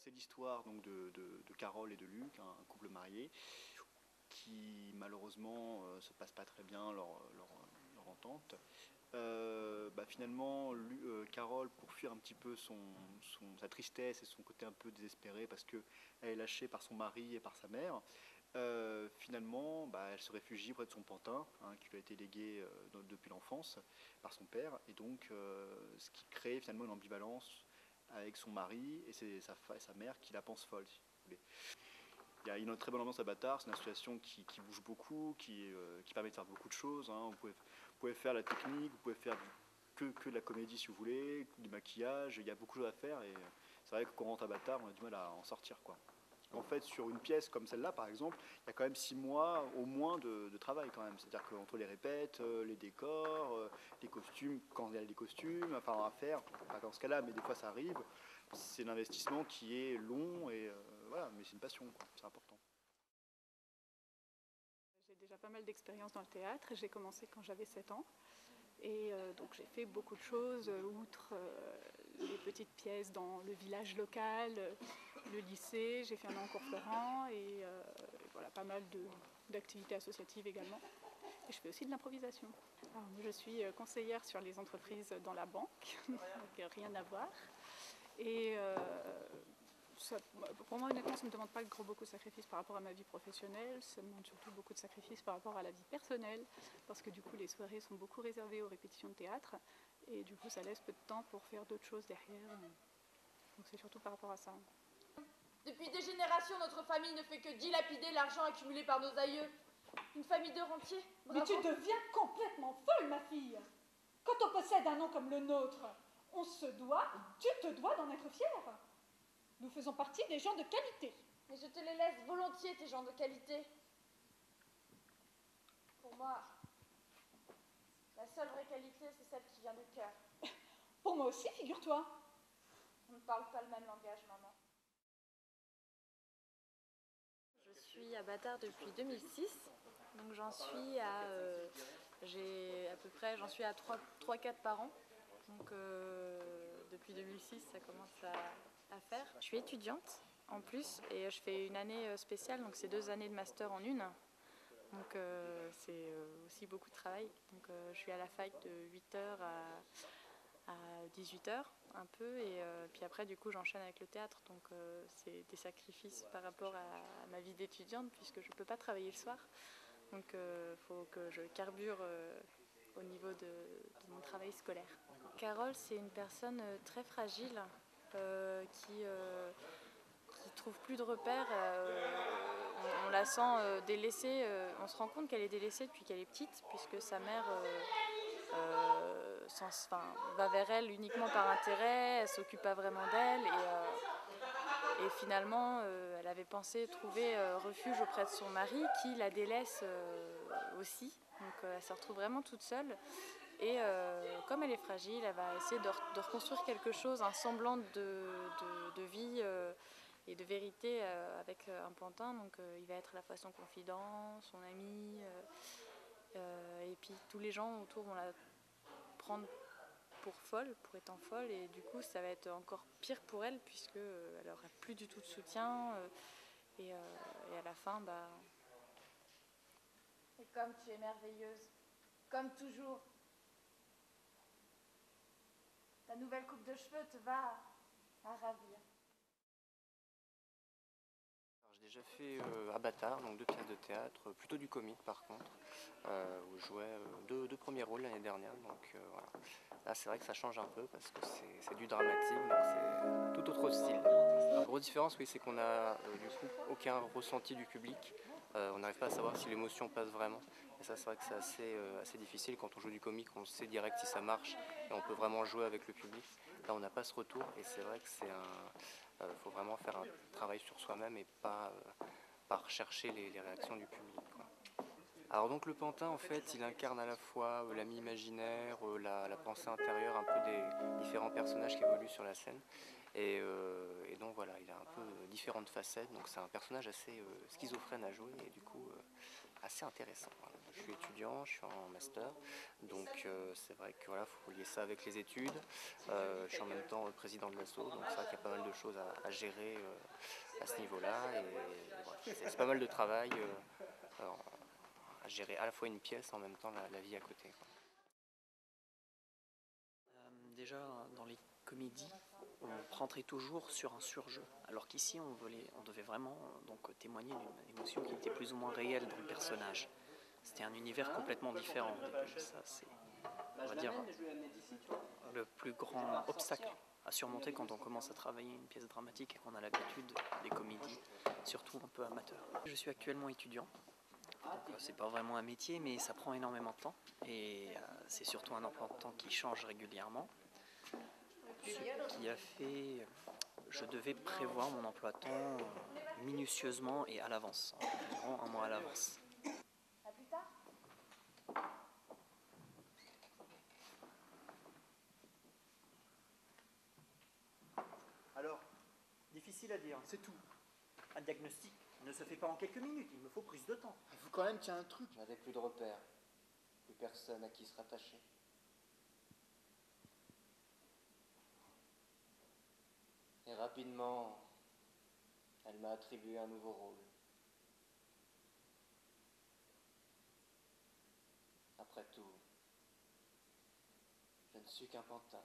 C'est l'histoire donc de Carole et de Luc, un couple marié, qui malheureusement se passe pas très bien leur entente. Finalement, Carole, pour fuir un petit peu sa tristesse et son côté un peu désespéré, parce qu'elle est lâchée par son mari et par sa mère, finalement, elle se réfugie près de son pantin, hein, qui lui a été légué depuis l'enfance par son père, et donc ce qui crée finalement une ambivalence avec son mari et sa mère qui la pense folle, si vous voulez. Il y a une très bonne ambiance à Bâtard, c'est une association qui bouge beaucoup, qui permet de faire beaucoup de choses, hein. Vous pouvez faire la technique, vous pouvez faire que de la comédie si vous voulez, du maquillage, il y a beaucoup de choses à faire et c'est vrai que quand on rentre à Bâtard, on a du mal à en sortir, quoi. En fait, sur une pièce comme celle-là, par exemple, il y a quand même 6 mois au moins de travail quand même. C'est-à-dire qu'entre les répètes, les décors, les costumes, quand il y a des costumes, enfin à faire, pas dans ce cas-là, mais des fois ça arrive, c'est un investissement qui est long et voilà, mais c'est une passion, c'est important. J'ai déjà pas mal d'expérience dans le théâtre. J'ai commencé quand j'avais 7 ans. Et donc j'ai fait beaucoup de choses, outre les petites pièces dans le village local, le lycée, j'ai fait un an en cours Florent et voilà, pas mal d'activités associatives également. Et je fais aussi de l'improvisation. Je suis conseillère sur les entreprises dans la banque, donc rien à voir. Et pour moi, honnêtement, ça ne me demande pas beaucoup de sacrifices par rapport à ma vie professionnelle, ça me demande surtout beaucoup de sacrifices par rapport à la vie personnelle, parce que du coup, les soirées sont beaucoup réservées aux répétitions de théâtre, et du coup, ça laisse peu de temps pour faire d'autres choses derrière. Donc c'est surtout par rapport à ça. Depuis des générations, notre famille ne fait que dilapider l'argent accumulé par nos aïeux. Une famille de rentiers. Mais tu deviens complètement folle, ma fille. Quand on possède un nom comme le nôtre, on se doit, tu te dois d'en être fière. Nous faisons partie des gens de qualité. Mais je te les laisse volontiers, tes gens de qualité. Pour moi, la seule vraie qualité, c'est celle qui vient du cœur. Pour moi aussi, figure-toi. On ne parle pas le même langage, maman. Je suis à Bâtard depuis 2006, donc j'en suis à, j'en suis à 3-4 par an. Donc depuis 2006, ça commence à faire. Je suis étudiante en plus et je fais une année spéciale, donc c'est 2 années de master en une. Donc c'est aussi beaucoup de travail. Donc je suis à la fac de 8h à 18h un peu et puis après du coup j'enchaîne avec le théâtre. Donc c'est des sacrifices par rapport à ma vie d'étudiante puisque je ne peux pas travailler le soir. Donc il faut que je carbure au niveau de mon travail scolaire. Carole, c'est une personne très fragile qui trouve plus de repères. On la sent délaissée. On se rend compte qu'elle est délaissée depuis qu'elle est petite, puisque sa mère va vers elle uniquement par intérêt. Elle ne s'occupe pas vraiment d'elle. Et finalement, elle avait pensé trouver refuge auprès de son mari, qui la délaisse aussi. Donc elle se retrouve vraiment toute seule. Et comme elle est fragile, elle va essayer de reconstruire quelque chose, un semblant de vie et de vérité avec un pantin. Donc il va être à la fois son confident, son ami, et puis tous les gens autour vont la prendre pour étant folle, et du coup ça va être encore pire pour elle puisque elle n'aura plus du tout de soutien et à la fin Et comme tu es merveilleuse, comme toujours. Ta nouvelle coupe de cheveux te va à ravir. J'ai déjà fait à Bâtard, donc 2 pièces de théâtre, plutôt du comique par contre, où je jouais 2 premiers rôles l'année dernière, donc voilà. Là c'est vrai que ça change un peu parce que c'est du dramatique, donc c'est tout autre style. La grosse différence, oui, c'est qu'on a du coup aucun ressenti du public, on n'arrive pas à savoir si l'émotion passe vraiment, et ça c'est vrai que c'est assez difficile. Quand on joue du comique, on sait direct si ça marche et on peut vraiment jouer avec le public. Là on n'a pas ce retour et c'est vrai que faut vraiment faire un travail sur soi-même et pas rechercher les réactions du public, quoi. Alors donc le pantin, en fait, il incarne à la fois l'ami imaginaire, la pensée intérieure, un peu des différents personnages qui évoluent sur la scène. Et donc voilà, il a un peu différentes facettes, donc c'est un personnage assez schizophrène à jouer et du coup assez intéressant. Voilà. Je suis étudiant, je suis en master, donc c'est vrai que voilà, faut lier ça avec les études. Je suis en même temps président de l'asso, donc c'est vrai qu'il y a pas mal de choses à gérer à ce niveau-là, et voilà, c'est pas mal de travail à gérer à la fois une pièce et en même temps la vie à côté, quoi. Déjà, dans les comédies, on rentrait toujours sur un surjeu, alors qu'ici, on devait vraiment donc, témoigner d'une émotion qui était plus ou moins réelle dans le personnage. C'était un univers complètement différent. Ça, c'est, on va dire, le plus grand obstacle à surmonter quand on commence à travailler une pièce dramatique et qu'on a l'habitude des comédies, surtout un peu amateurs. Je suis actuellement étudiant. Donc c'est pas vraiment un métier, mais ça prend énormément de temps et c'est surtout un emploi de temps qui change régulièrement. Ce qui a fait, je devais prévoir mon emploi de temps minutieusement et à l'avance, environ un mois à l'avance. À plus tard. Alors, difficile à dire, c'est tout. Un diagnostic ne se fait pas en quelques minutes, il me faut plus de temps. Il faut quand même qu'il y ait un truc. J'avais plus de repères, plus personne à qui se rattacher. Et rapidement, elle m'a attribué un nouveau rôle. Après tout, je ne suis qu'un pantin.